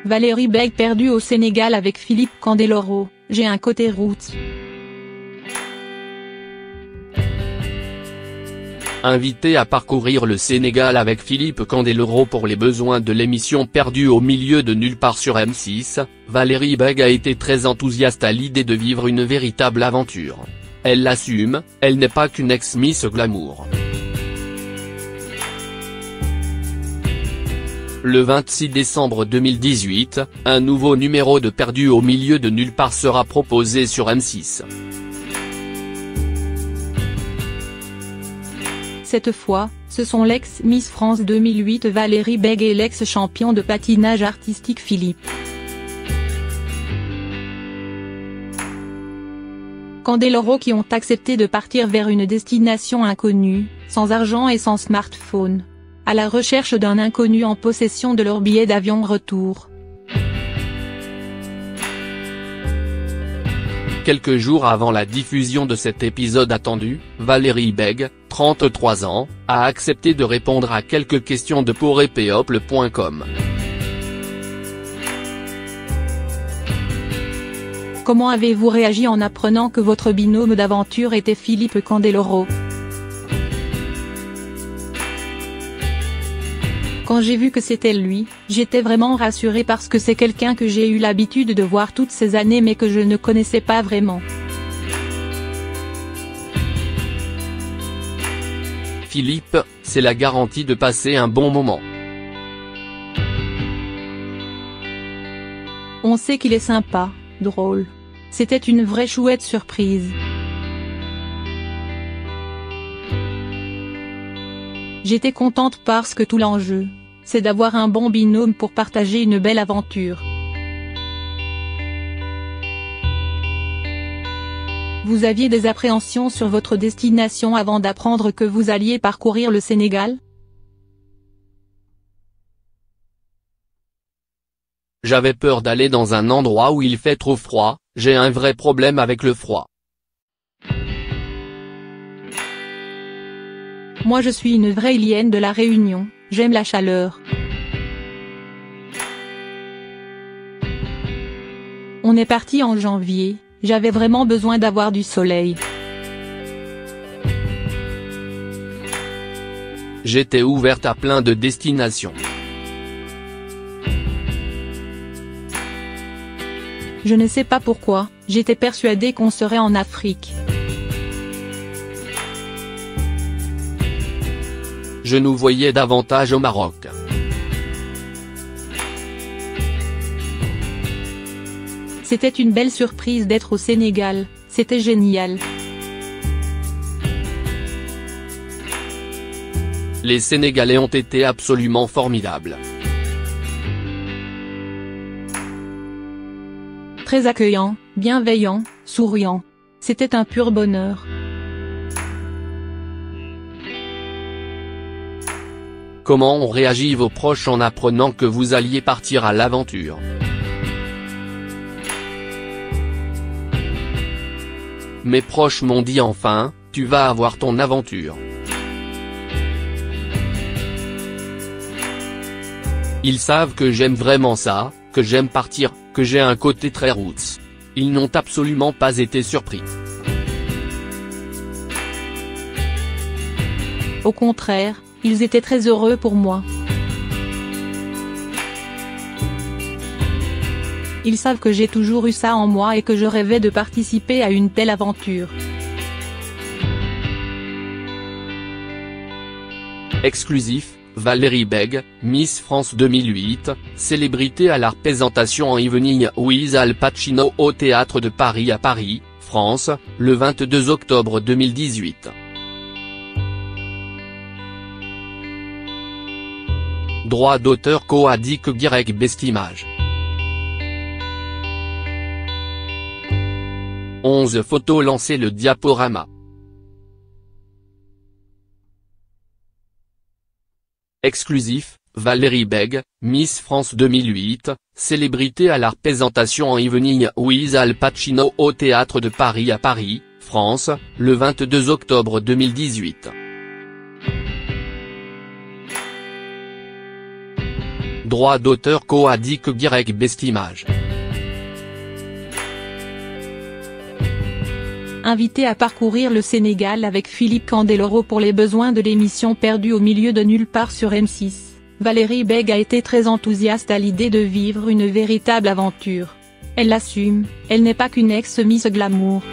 Valérie Beg perdue au Sénégal avec Philippe Candeloro, j'ai un côté roots. Invité à parcourir le Sénégal avec Philippe Candeloro pour les besoins de l'émission Perdue au milieu de nulle part sur M6, Valérie Beg a été très enthousiaste à l'idée de vivre une véritable aventure. Elle l'assume, elle n'est pas qu'une ex-Miss Glamour. Le 26 décembre 2018, un nouveau numéro de Perdue au milieu de nulle part sera proposé sur M6. Cette fois, ce sont l'ex-Miss France 2008 Valérie Beg et l'ex-champion de patinage artistique Philippe Candeloro qui ont accepté de partir vers une destination inconnue, sans argent et sans smartphone, à la recherche d'un inconnu en possession de leur billet d'avion retour. Quelques jours avant la diffusion de cet épisode attendu, Valérie Beg, 33 ans, a accepté de répondre à quelques questions de pourepeople.com. Comment avez-vous réagi en apprenant que votre binôme d'aventure était Philippe Candeloro? Quand j'ai vu que c'était lui, j'étais vraiment rassurée parce que c'est quelqu'un que j'ai eu l'habitude de voir toutes ces années mais que je ne connaissais pas vraiment. Philippe, c'est la garantie de passer un bon moment. On sait qu'il est sympa, drôle. C'était une vraie chouette surprise. J'étais contente parce que tout l'enjeu, c'est d'avoir un bon binôme pour partager une belle aventure. Vous aviez des appréhensions sur votre destination avant d'apprendre que vous alliez parcourir le Sénégal? J'avais peur d'aller dans un endroit où il fait trop froid, j'ai un vrai problème avec le froid. Moi je suis une vraie ilienne de la Réunion, j'aime la chaleur. On est parti en janvier, j'avais vraiment besoin d'avoir du soleil. J'étais ouverte à plein de destinations. Je ne sais pas pourquoi, j'étais persuadée qu'on serait en Afrique. Je nous voyais davantage au Maroc. C'était une belle surprise d'être au Sénégal, c'était génial. Les Sénégalais ont été absolument formidables. Très accueillants, bienveillants, souriants. C'était un pur bonheur. Comment ont réagi vos proches en apprenant que vous alliez partir à l'aventure? Mes proches m'ont dit enfin, tu vas avoir ton aventure. Ils savent que j'aime vraiment ça, que j'aime partir, que j'ai un côté très roots. Ils n'ont absolument pas été surpris. Au contraire, ils étaient très heureux pour moi. Ils savent que j'ai toujours eu ça en moi et que je rêvais de participer à une telle aventure. Exclusif, Valérie Beg, Miss France 2008, célébrité à la représentation en Evening with Al Pacino au Théâtre de Paris à Paris, France, le 22 octobre 2018. Droit d'auteur Coadic Guirec Bestimage. 11 photos lancées le diaporama. Exclusif, Valérie Beg, Miss France 2008, célébrité à la représentation en Evening with Al Pacino au Théâtre de Paris à Paris, France, le 22 octobre 2018. droit d'auteur Coadic Guirec Bestimage. Invité à parcourir le Sénégal avec Philippe Candeloro pour les besoins de l'émission Perdue au milieu de nulle part sur M6, Valérie Bègue a été très enthousiaste à l'idée de vivre une véritable aventure. Elle l'assume, elle n'est pas qu'une ex-Miss Glamour.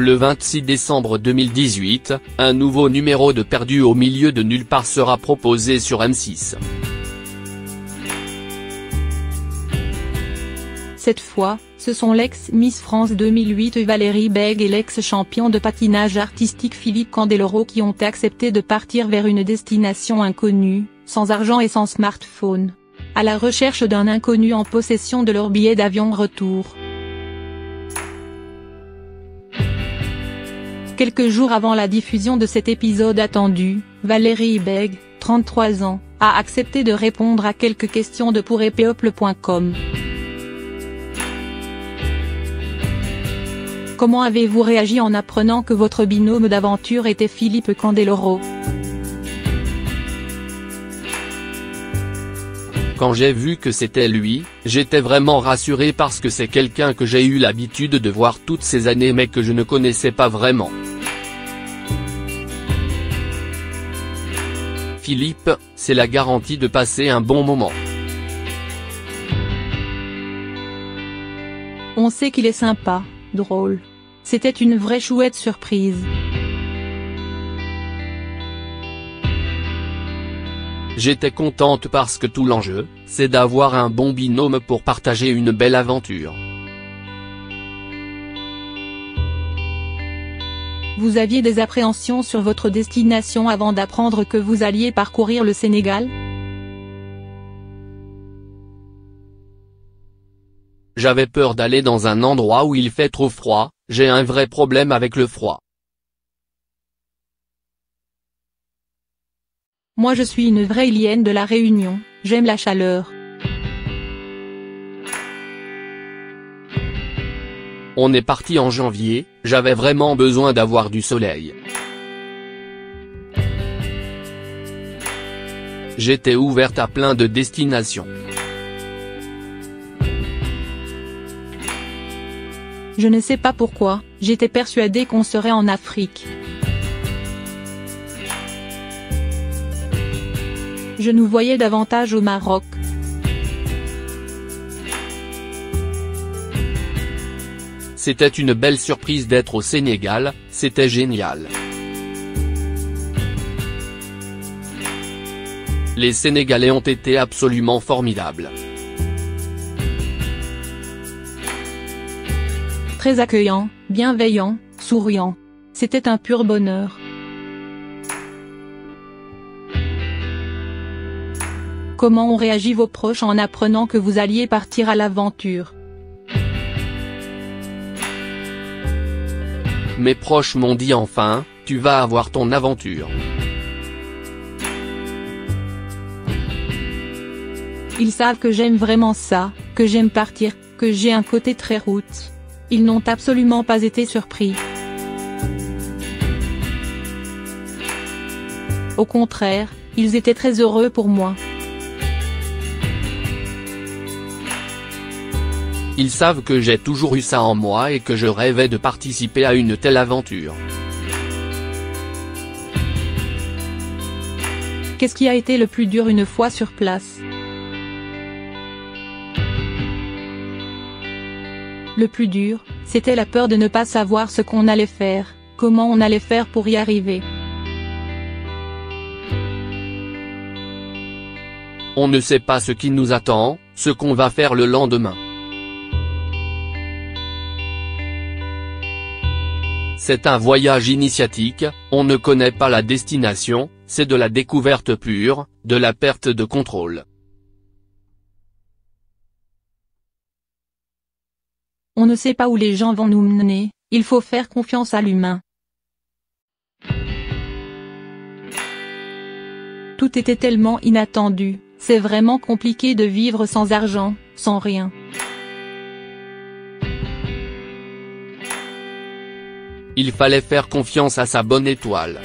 Le 26 décembre 2018, un nouveau numéro de Perdue au milieu de nulle part sera proposé sur M6. Cette fois, ce sont l'ex-Miss France 2008 Valérie Bègue et l'ex-champion de patinage artistique Philippe Candeloro qui ont accepté de partir vers une destination inconnue, sans argent et sans smartphone. À la recherche d'un inconnu en possession de leur billet d'avion retour. Quelques jours avant la diffusion de cet épisode attendu, Valérie Bègue, 33 ans, a accepté de répondre à quelques questions de pourepeuple.com. Comment avez-vous réagi en apprenant que votre binôme d'aventure était Philippe Candeloro? Quand j'ai vu que c'était lui, j'étais vraiment rassuré parce que c'est quelqu'un que j'ai eu l'habitude de voir toutes ces années mais que je ne connaissais pas vraiment. Philippe, c'est la garantie de passer un bon moment. On sait qu'il est sympa, drôle. C'était une vraie chouette surprise. J'étais contente parce que tout l'enjeu, c'est d'avoir un bon binôme pour partager une belle aventure. Vous aviez des appréhensions sur votre destination avant d'apprendre que vous alliez parcourir le Sénégal? J'avais peur d'aller dans un endroit où il fait trop froid, j'ai un vrai problème avec le froid. Moi je suis une vraie Ilienne de la Réunion, j'aime la chaleur. On est parti en janvier, j'avais vraiment besoin d'avoir du soleil. J'étais ouverte à plein de destinations. Je ne sais pas pourquoi, j'étais persuadée qu'on serait en Afrique. Je nous voyais davantage au Maroc. C'était une belle surprise d'être au Sénégal, c'était génial. Les Sénégalais ont été absolument formidables. Très accueillant, bienveillant, souriant. C'était un pur bonheur. Comment ont réagi vos proches en apprenant que vous alliez partir à l'aventure? Mes proches m'ont dit enfin, tu vas avoir ton aventure. Ils savent que j'aime vraiment ça, que j'aime partir, que j'ai un côté très route. Ils n'ont absolument pas été surpris. Au contraire, ils étaient très heureux pour moi. Ils savent que j'ai toujours eu ça en moi et que je rêvais de participer à une telle aventure. Qu'est-ce qui a été le plus dur une fois sur place? Le plus dur, c'était la peur de ne pas savoir ce qu'on allait faire, comment on allait faire pour y arriver. On ne sait pas ce qui nous attend, ce qu'on va faire le lendemain. C'est un voyage initiatique, on ne connaît pas la destination, c'est de la découverte pure, de la perte de contrôle. On ne sait pas où les gens vont nous mener, il faut faire confiance à l'humain. Tout était tellement inattendu, c'est vraiment compliqué de vivre sans argent, sans rien. Il fallait faire confiance à sa bonne étoile.